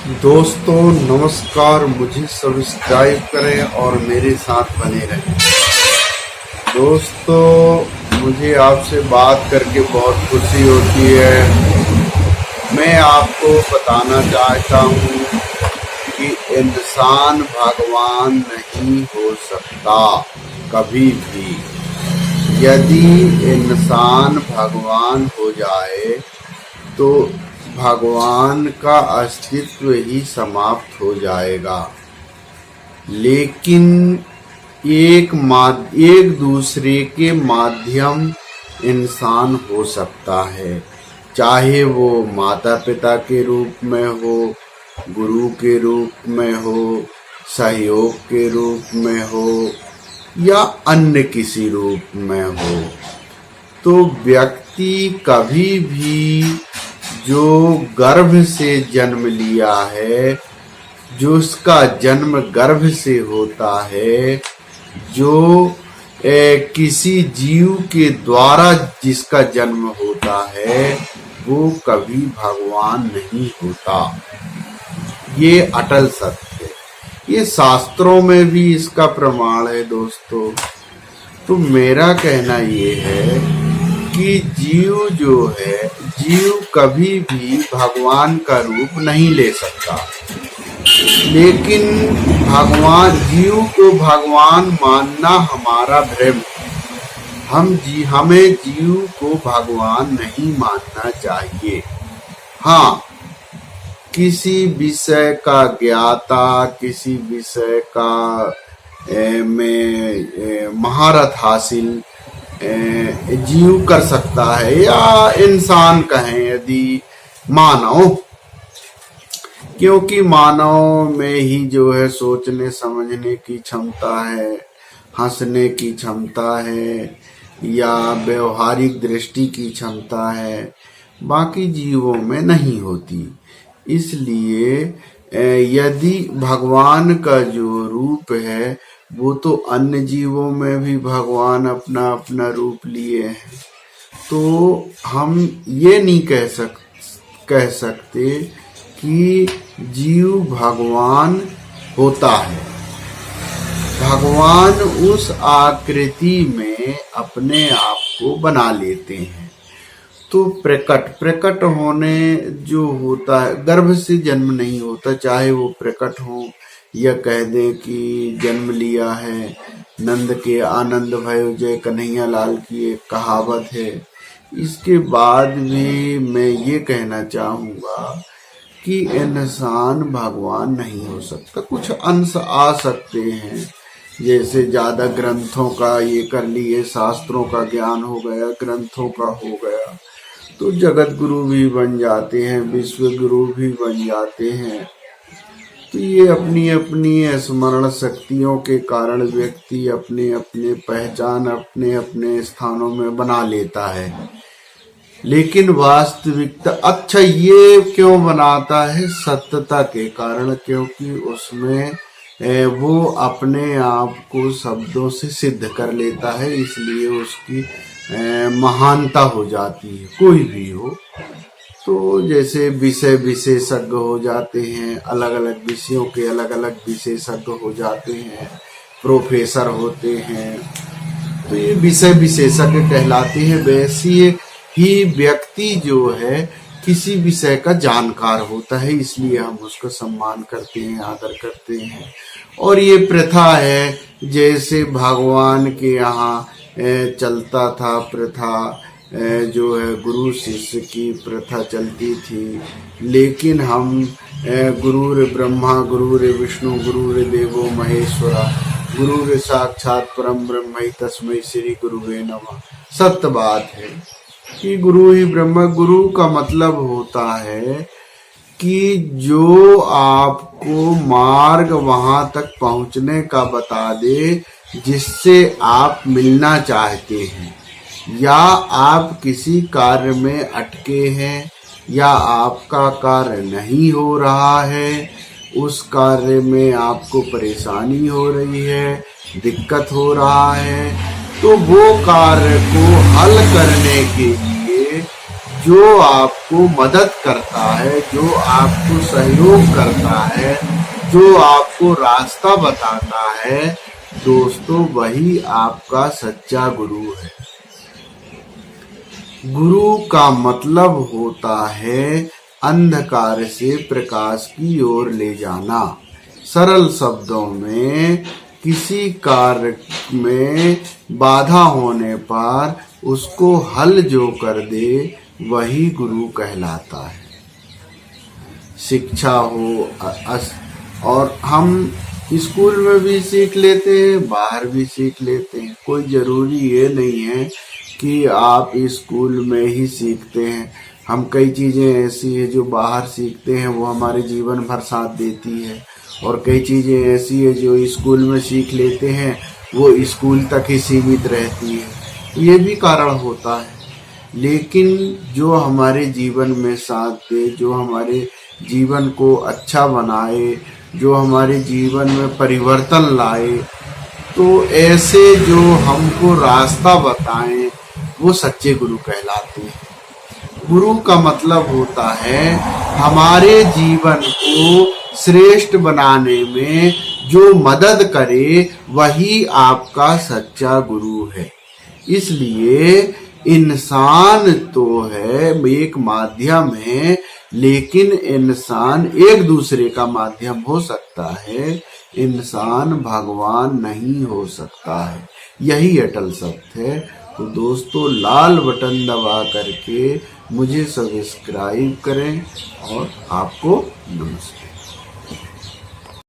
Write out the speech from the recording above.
दोस्तों नमस्कार, मुझे सब्सक्राइब करें और मेरे साथ बने रहें। दोस्तों मुझे आपसे बात करके बहुत खुशी होती है। मैं आपको बताना चाहता हूँ कि इंसान भगवान नहीं हो सकता कभी भी। यदि इंसान भगवान हो जाए तो भगवान का अस्तित्व ही समाप्त हो जाएगा। लेकिन एक दूसरे के माध्यम इंसान हो सकता है, चाहे वो माता पिता के रूप में हो, गुरु के रूप में हो, सहयोग के रूप में हो या अन्य किसी रूप में हो। तो व्यक्ति कभी भी जो गर्भ से जन्म लिया है, जो उसका जन्म गर्भ से होता है, जो किसी जीव के द्वारा जिसका जन्म होता है, वो कभी भगवान नहीं होता। ये अटल सत्य है। ये शास्त्रों में भी इसका प्रमाण है दोस्तों। तो मेरा कहना ये है कि जीव कभी भी भगवान का रूप नहीं ले सकता। लेकिन जीव को भगवान मानना हमारा भ्रम है। हमें जीव को भगवान नहीं मानना चाहिए। हाँ, किसी विषय का ज्ञाता, किसी विषय का में महारत हासिल जीव कर सकता है, या इंसान कहें यदि मानव, क्योंकि मानव में ही जो है सोचने समझने की क्षमता है, हंसने की क्षमता है या व्यवहारिक दृष्टि की क्षमता है, बाकी जीवों में नहीं होती। इसलिए यदि भगवान का जो रूप है वो तो अन्य जीवों में भी भगवान अपना अपना रूप लिए हैं, तो हम ये नहीं कह सकते कि जीव भगवान होता है। भगवान उस आकृति में अपने आप को बना लेते हैं। तो प्रकट होने जो होता है, गर्भ से जन्म नहीं होता, चाहे वो प्रकट हो या कह दें कि जन्म लिया है। नंद के आनंद भयो जय कन्हैया लाल की एक कहावत है। इसके बाद भी मैं ये कहना चाहूँगा कि इंसान भगवान नहीं हो सकता। कुछ अंश आ सकते हैं, जैसे ज़्यादा ग्रंथों का ये कर लिए, शास्त्रों का ज्ञान हो गया, ग्रंथों का हो गया, तो जगत गुरु भी बन जाते हैं, विश्व गुरु भी बन जाते हैं। तो ये अपनी अपनी स्मरण शक्तियों के कारण व्यक्ति अपने अपने पहचान अपने अपने स्थानों में बना लेता है। लेकिन वास्तविकता अच्छा ये क्यों बनाता है? सत्यता के कारण, क्योंकि उसमें वो अपने आप को शब्दों से सिद्ध कर लेता है, इसलिए उसकी महानता हो जाती है। कोई भी हो, तो जैसे विषय विशेषज्ञ हो जाते हैं, अलग अलग विषयों के अलग अलग विशेषज्ञ हो जाते हैं, प्रोफेसर होते हैं, तो ये विषय विशेषज्ञ कहलाते हैं। वैसे ही व्यक्ति जो है किसी विषय का जानकार होता है, इसलिए हम उसका सम्मान करते हैं, आदर करते हैं। और ये प्रथा है, जैसे भगवान के यहाँ चलता था प्रथा, जो है गुरु शिष्य की प्रथा चलती थी। लेकिन हम गुरुर ब्रह्मा गुरुर विष्णु गुरुर देवो महेश्वरा गुरुर साक्षात परम ब्रह्म तस्मै श्री गुरुवे नमः। सत्य बात है कि गुरु ही ब्रह्म। गुरु का मतलब होता है कि जो आपको मार्ग वहां तक पहुंचने का बता दे जिससे आप मिलना चाहते हैं, या आप किसी कार्य में अटके हैं, या आपका कार्य नहीं हो रहा है, उस कार्य में आपको परेशानी हो रही है, दिक्कत हो रहा है, तो वो कार्य को हल करने के लिए जो आपको मदद करता है, जो आपको सहयोग करता है, जो आपको रास्ता बताता है, दोस्तों वही आपका सच्चा गुरु है। गुरु का मतलब होता है अंधकार से प्रकाश की ओर ले जाना। सरल शब्दों में किसी कार्य में बाधा होने पर उसको हल जो कर दे वही गुरु कहलाता है। शिक्षा हो और हम स्कूल में भी सीख लेते हैं, बाहर भी सीख लेते हैं। कोई जरूरी ये नहीं है कि आप स्कूल में ही सीखते हैं। हम कई चीजें ऐसी है जो बाहर सीखते हैं वो हमारे जीवन भर साथ देती है, और कई चीजें ऐसी है जो स्कूल में सीख लेते हैं वो स्कूल तक ही सीमित रहती है। ये भी कारण होता है। लेकिन जो हमारे जीवन में साथ दे, जो हमारे जीवन को अच्छा बनाए, जो हमारे जीवन में परिवर्तन लाए, तो ऐसे जो हमको रास्ता बताएं वो सच्चे गुरु कहलाते हैं। गुरु का मतलब होता है हमारे जीवन को श्रेष्ठ बनाने में जो मदद करे वही आपका सच्चा गुरु है। इसलिए इंसान तो है, एक माध्यम है, लेकिन इंसान एक दूसरे का माध्यम हो सकता है। इंसान भगवान नहीं हो सकता है। यही अटल सत्य है। तो दोस्तों लाल बटन दबा करके मुझे सब्सक्राइब करें और आपको नमस्कार।